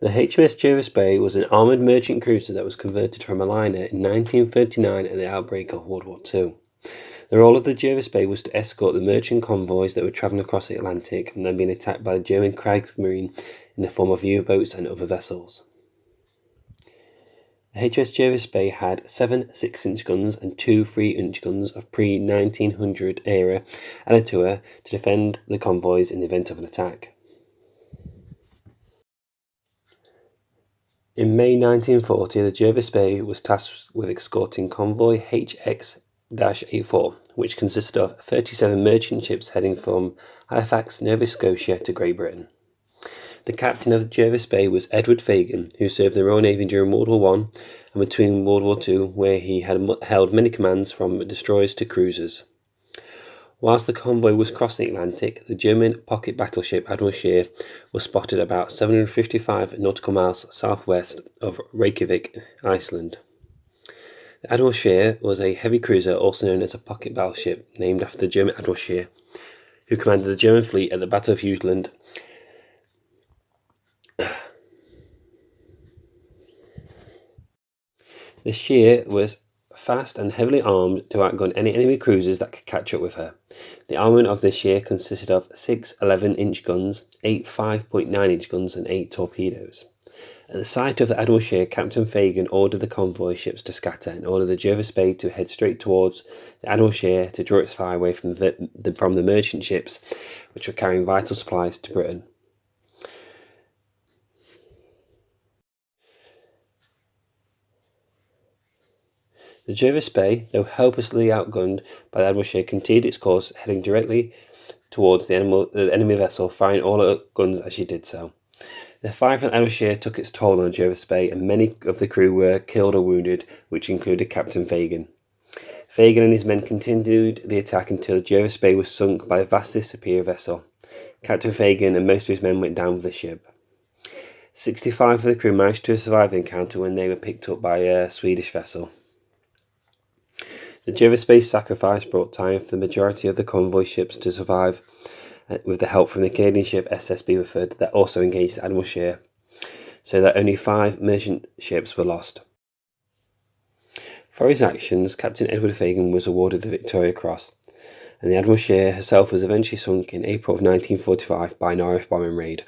The HMS Jervis Bay was an armoured merchant cruiser that was converted from a liner in 1939 at the outbreak of World War II. The role of the Jervis Bay was to escort the merchant convoys that were travelling across the Atlantic and then being attacked by the German Kriegsmarine in the form of U-boats and other vessels. The HMS Jervis Bay had 7 6-inch guns and 2 3-inch guns of pre-1900 era added to her to defend the convoys in the event of an attack. In May 1940, the Jervis Bay was tasked with escorting convoy HX-84, which consisted of 37 merchant ships heading from Halifax, Nova Scotia to Great Britain. The captain of the Jervis Bay was Edward Fagan, who served in the Royal Navy during World War I and between World War II, where he had held many commands from destroyers to cruisers. Whilst the convoy was crossing the Atlantic, the German pocket battleship Admiral Scheer was spotted about 755 nautical miles southwest of Reykjavik, Iceland. The Admiral Scheer was a heavy cruiser, also known as a pocket battleship, named after the German Admiral Scheer, who commanded the German fleet at the Battle of Jutland. The Scheer was fast and heavily armed to outgun any enemy cruisers that could catch up with her. The armament of the Scheer consisted of 6 11-inch guns, 8 5.9-inch guns and 8 torpedoes. At the sight of the Admiral Scheer, Captain Fagan ordered the convoy ships to scatter and ordered the Jervis Bay to head straight towards the Admiral Scheer to draw its fire away from the merchant ships which were carrying vital supplies to Britain. The Jervis Bay, though hopelessly outgunned by the Admiral Scheer, continued its course, heading directly towards the enemy vessel, firing all her guns as she did so. The fire from the Admiral Scheer took its toll on Jervis Bay, and many of the crew were killed or wounded, which included Captain Fagan. Fagan and his men continued the attack until Jervis Bay was sunk by a vastly superior vessel. Captain Fagan and most of his men went down with the ship. 65 of the crew managed to survive the encounter when they were picked up by a Swedish vessel. The Jervis Bay sacrifice brought time for the majority of the convoy ships to survive, with the help from the Canadian ship SS Beaverford that also engaged the Admiral Scheer, so that only 5 merchant ships were lost. For his actions, Captain Edward Fagan was awarded the Victoria Cross, and the Admiral Scheer herself was eventually sunk in April of 1945 by an RF bombing raid.